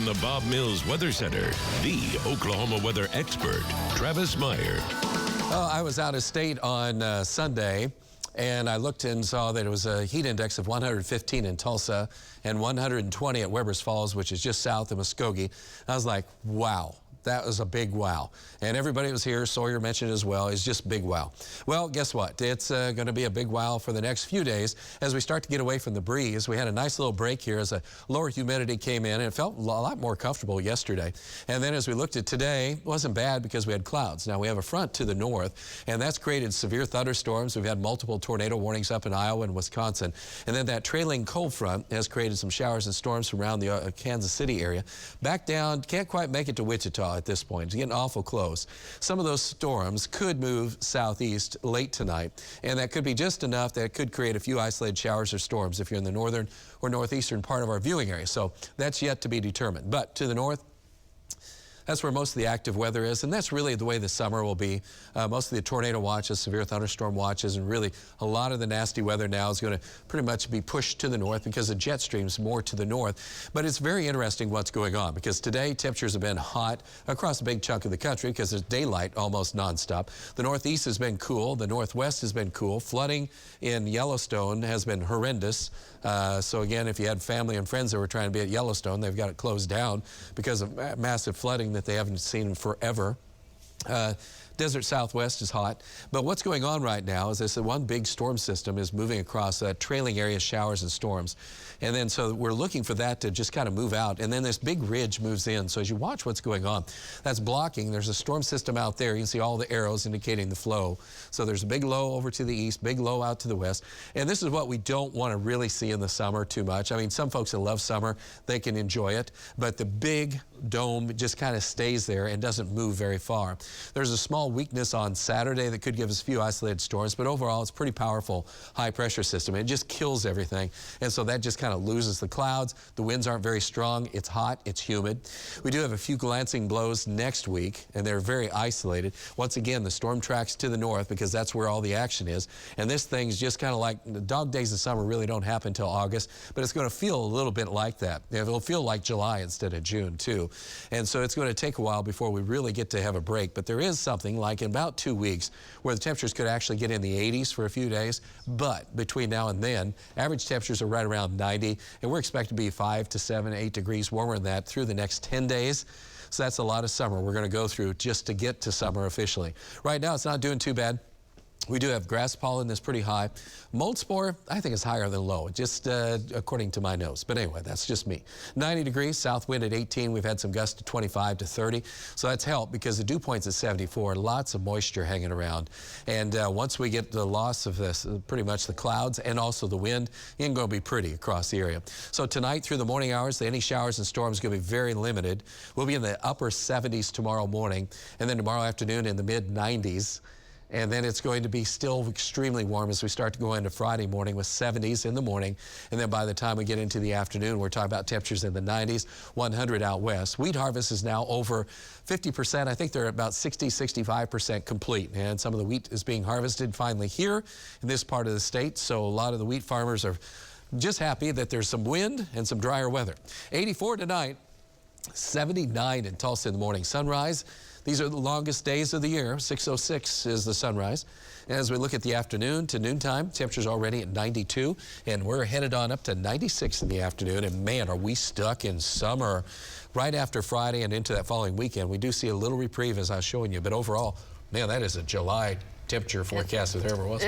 From the Bob Mills Weather Center, the Oklahoma weather expert, Travis Meyer. Well, I was out of state on Sunday, and I looked and saw that it was a heat index of 115 in Tulsa and 120 at Weber's Falls, which is just south of Muskogee. I was like, wow. That was a big wow. And everybody was here, Sawyer mentioned as well, is just big wow. Well, guess what? It's going to be a big wow for the next few days as we start to get away from the breeze. We had a nice little break here as a lower humidity came in, and it felt a lot more comfortable yesterday. And then as we looked at today, it wasn't bad because we had clouds. Now we have a front to the north, and that's created severe thunderstorms. We've had multiple tornado warnings up in Iowa and Wisconsin. And then that trailing cold front has created some showers and storms around the Kansas City area. Back down, can't quite make it to Wichita at this point. It's getting awful close. Some of those storms could move southeast late tonight, and that could be just enough that it could create a few isolated showers or storms if you're in the northern or northeastern part of our viewing area. So that's yet to be determined. But to the north, that's where most of the active weather is, and that's really the way the summer will be. Most of the tornado watches, severe thunderstorm watches, and really a lot of the nasty weather now is going to pretty much be pushed to the north because the jet stream's more to the north. But it's very interesting what's going on because today temperatures have been hot across a big chunk of the country because there's daylight almost nonstop. The northeast has been cool. The northwest has been cool. Flooding in Yellowstone has been horrendous. So again, if you had family and friends that were trying to be at Yellowstone, they've got it closed down because of massive flooding that they haven't seen in forever. Desert Southwest is hot, but what's going on right now is this one big storm system is moving across trailing areas, showers and storms. And then so we're looking for that to just kind of move out. And then this big ridge moves in. So as you watch what's going on, that's blocking. There's a storm system out there. You can see all the arrows indicating the flow. So there's a big low over to the east, big low out to the west. And this is what we don't want to really see in the summer too much. I mean, some folks that love summer, they can enjoy it, but the big dome just kind of stays there and doesn't move very far. There's a small weakness on Saturday that could give us a few isolated storms, but overall it's a pretty powerful high pressure system. It just kills everything, and so that just kind of loses the clouds. The winds aren't very strong. It's hot, it's humid. We do have a few glancing blows next week, and they're very isolated. Once again, the storm tracks to the north because that's where all the action is, and this thing's just kind of like the dog days of summer really don't happen until August, but it's going to feel a little bit like that. It'll feel like July instead of June too. And so it's going to take a while before we really get to have a break. But there is something like in about 2 weeks where the temperatures could actually get in the 80s for a few days. But between now and then, average temperatures are right around 90. And we're expected to be 5 to 7, 8 degrees warmer than that through the next 10 days. So that's a lot of summer we're going to go through just to get to summer officially. Right now, it's not doing too bad. We do have grass pollen that's pretty high. Mold spore, I think, is higher than low, just according to my nose. But anyway, that's just me. 90 degrees, south wind at 18. We've had some gusts to 25 to 30. So that's helped because the dew point's at 74. Lots of moisture hanging around. And once we get the loss of this, pretty much the clouds and also the wind, it's going to be pretty across the area. So tonight through the morning hours, any showers and storms are going to be very limited. We'll be in the upper 70s tomorrow morning, and then tomorrow afternoon in the mid 90s. And then it's going to be still extremely warm as we start to go into Friday morning with 70s in the morning. And then by the time we get into the afternoon, we're talking about temperatures in the 90s, 100 out west. Wheat harvest is now over 50%. I think they're about 60, 65% complete. And some of the wheat is being harvested finally here in this part of the state. So a lot of the wheat farmers are just happy that there's some wind and some drier weather. 84 tonight, 79 in Tulsa in the morning. Sunrise. These are the longest days of the year. 6:06 is the sunrise. And as we look at the afternoon to noontime, temperatures already at 92, and we're headed on up to 96 in the afternoon. And man, are we stuck in summer right after Friday and into that following weekend. We do see a little reprieve as I was showing you, but overall, man, that is a July temperature forecast if there ever was.